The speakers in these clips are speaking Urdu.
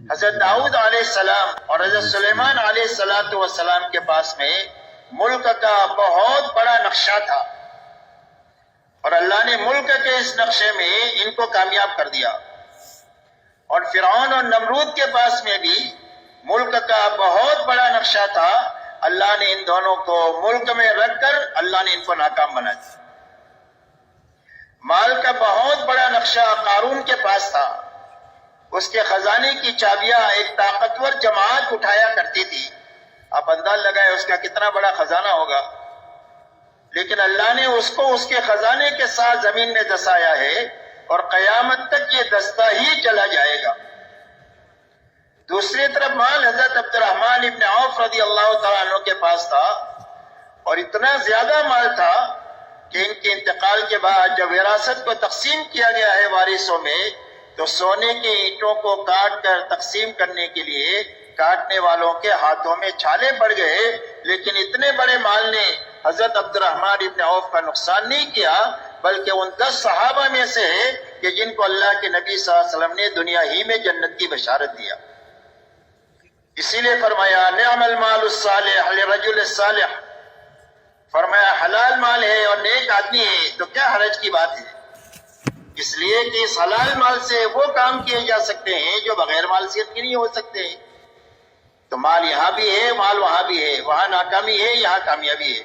حضرت داؤد علیہ السلام اور حضرت سلیمان علیہ السلام کے پاس میں ملک کا بہت بڑا نقشہ تھا، اور اللہ نے ملک کے اس نقشے میں ان کو کامیاب کر دیا۔ اور فرعون اور نمرود کے پاس میں بھی ملک کا بہت بڑا نقشہ تھا، اللہ نے ان دونوں کو ملک میں رکھ کر اللہ نے ان کو ناکام بنا دیا۔ مال کا بہت بڑا نقشہ قارون کے پاس تھا، اس کے خزانے کی چابیاں ایک طاقتور جماعت اٹھایا کرتی تھی، آپ انداز لگائے اس کا کتنا بڑا خزانہ ہوگا، لیکن اللہ نے اس کو اس کے خزانے کے ساتھ زمین میں دسایا ہے، اور قیامت تک یہ دستہ ہی چلا جائے گا۔ دوسری طرف مال حضرت عبد الرحمن ابن عوف رضی اللہ تعالیٰ عنہ کے پاس تھا، اور اتنا زیادہ مال تھا کہ ان کے انتقال کے بعد جب وراثت کو تقسیم کیا گیا ہے وارثوں میں، تو سونے کی اینٹوں کو کاٹ کر تقسیم کرنے کے لیے کاٹنے والوں کے ہاتھوں میں چھالے پڑ گئے، لیکن اتنے بڑے مال نے حضرت عبد الرحمن ابن عوف کا نقصان نہیں کیا، بلکہ ان 10 صحابہ میں سے کہ جن کو اللہ کے نبی صلی اللہ علیہ وسلم نے دنیا ہی میں جنت کی بشارت دیا۔ اسی لیے فرمایا نعم المال الصالح للرجل الصالح، فرمایا حلال مال ہے اور نیک آدمی ہے تو کیا حرج کی بات ہے، اس لیے کہ اس حلال مال سے وہ کام کیے جا سکتے ہیں جو بغیر مال سے نہیں ہو سکتے۔ تو مال یہاں بھی ہے، مال وہاں بھی ہے، وہاں ناکامی ہے، یہاں کامیابی ہے۔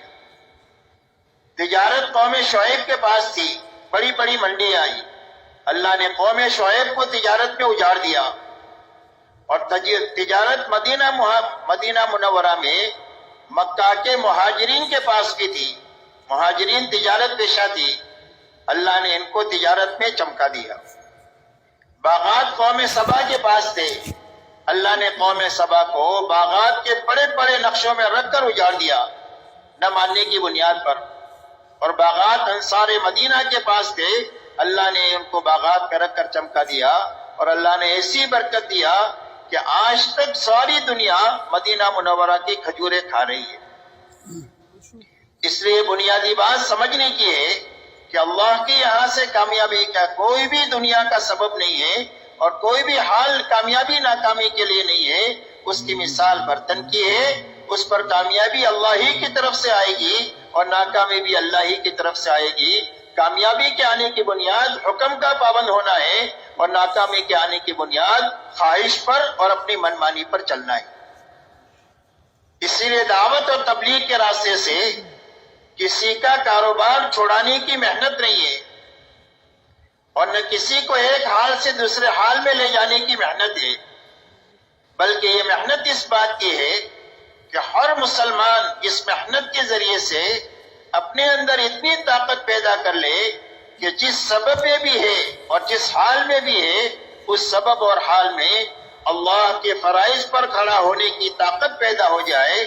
تجارت قوم شعیب کے پاس تھی، بڑی بڑی منڈی آئی، اللہ نے قوم شعیب کو تجارت میں اجاڑ دیا، اور تجارت مدینہ منورہ میں مکہ کے مہاجرین کے پاس بھی تھی، مہاجرین تجارت پیشہ تھی، اللہ نے ان کو تجارت میں چمکا دیا۔ باغات قوم سبا کے پاس تھے، اللہ نے قوم سبا کو باغات کے بڑے بڑے نقشوں میں رکھ کر اجاڑ دیا، نہ ماننے کی بنیاد پر۔ اور باغات انصار مدینہ کے پاس تھے، اللہ نے ان کو باغات میں رکھ کر چمکا دیا، اور اللہ نے ایسی برکت دیا کہ آج تک ساری دنیا مدینہ منورہ کی کھجوریں کھا رہی ہے۔ اس لیے بنیادی بات سمجھنے کی ہے کہ اللہ کی یہاں سے کامیابی کا کوئی بھی دنیا کا سبب نہیں ہے، اور کوئی بھی حال کامیابی ناکامی کے لیے نہیں ہے۔ اس کی مثال برتن کی ہے، اس پر کامیابی اللہ ہی کی طرف سے آئے گی، اور ناکامی بھی اللہ ہی کی طرف سے آئے گی۔ کامیابی کے آنے کی بنیاد حکم کا پابند ہونا ہے، اور ناکامی کے آنے کی بنیاد خواہش پر اور اپنی منمانی پر چلنا ہے۔ اسی لیے دعوت اور تبلیغ کے راستے سے کسی کا کاروبار چھوڑانے کی محنت نہیں ہے، اور نہ کسی کو ایک حال سے دوسرے حال میں لے جانے کی محنت ہے، بلکہ یہ محنت اس بات کی ہے کہ ہر مسلمان اس محنت کے ذریعے سے اپنے اندر اتنی طاقت پیدا کر لے کہ جس سبب میں بھی ہے اور جس حال میں بھی ہے، اس سبب اور حال میں اللہ کے فرائض پر کھڑا ہونے کی طاقت پیدا ہو جائے،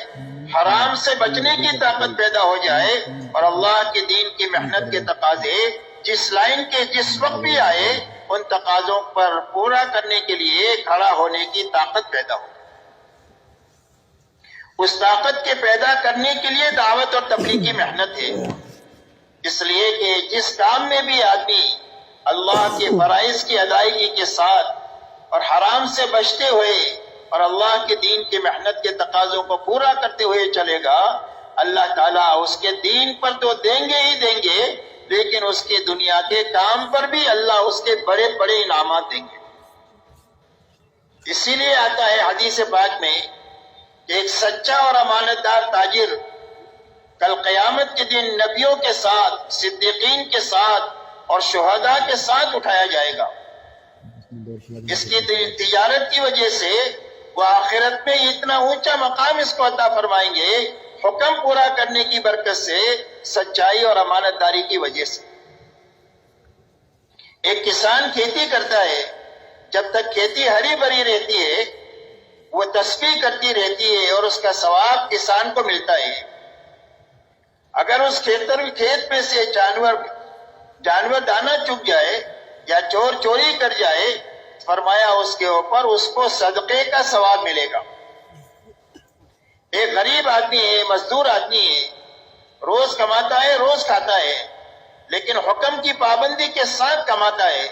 حرام سے بچنے کی طاقت پیدا ہو جائے، اور اللہ کے دین کی محنت کے تقاضے جس لائن کے جس وقت بھی آئے ان تقاضوں پر پورا کرنے کے لیے کھڑا ہونے کی طاقت پیدا ہو۔ اس طاقت کے پیدا کرنے کے لیے دعوت اور تبلیغ کی محنت ہے، اس لیے کہ جس کام میں بھی آدمی اللہ کے فرائض کی ادائیگی کے ساتھ اور حرام سے بچتے ہوئے اور اللہ کے دین کی محنت کے تقاضوں کو پورا کرتے ہوئے چلے گا، اللہ تعالیٰ اس کے دین پر تو دیں گے ہی دیں گے، لیکن اس کے دنیا کے کام پر بھی اللہ اس کے بڑے بڑے انعامات دیں گے۔ اسی لیے آتا ہے حدیث پاک میں کہ ایک سچا اور امانت دار تاجر کل قیامت کے دن نبیوں کے ساتھ، صدیقین کے ساتھ اور شہداء کے ساتھ اٹھایا جائے گا۔ اس کی تجارت کی وجہ سے وہ آخرت میں اتنا اونچا مقام اس کو عطا فرمائیں گے، حکم پورا کرنے کی برکت سے، سچائی اور امانت داری کی وجہ سے۔ ایک کسان کھیتی کرتا ہے، جب تک کھیتی ہری بھری رہتی ہے وہ تسبیح کرتی رہتی ہے اور اس کا ثواب کسان کو ملتا ہے۔ اگر اس کھیت میں سے جانور دانہ چگ جائے یا چور چوری کر جائے، فرمایا اس کے اوپر اس کو صدقے کا ثواب ملے گا۔ ایک غریب آدمی ہے، مزدور آدمی ہے، روز کماتا ہے، روز کھاتا ہے، لیکن حکم کی پابندی کے ساتھ کماتا ہے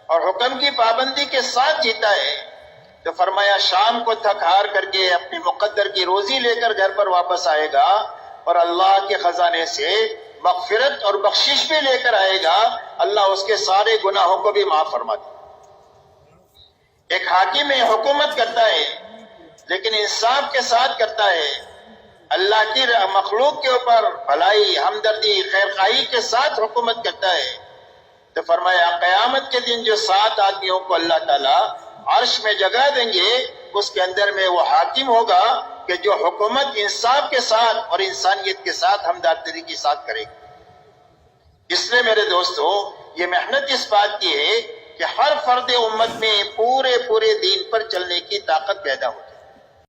اور حکم کی پابندی کے ساتھ جیتا ہے، تو فرمایا شام کو تھک ہار کر کے اپنے مقدر کی روزی لے کر گھر پر واپس آئے گا اور اللہ کے خزانے سے مغفرت اور بخشش بھی لے کر آئے گا، اللہ اس کے سارے گناہوں کو بھی معاف فرما دے۔ ایک حاکم حکومت کرتا ہے لیکن انصاف کے ساتھ کرتا ہے، اللہ کی مخلوق کے اوپر بھلائی، ہمدردی، خیرخواہی کے ساتھ حکومت کرتا ہے، تو فرمایا قیامت کے دن جو 7 آدمیوں کو اللہ تعالیٰ عرش میں جگہ دیں گے، اس کے اندر میں وہ حاکم ہوگا کہ جو حکومت انصاف کے ساتھ اور انسانیت کے ساتھ ہمدردی کے ساتھ کرے گی۔ اس لیے میرے دوستو، یہ محنت اس بات کی ہے کہ ہر فرد امت میں پورے دین پر چلنے کی طاقت پیدا ہو۔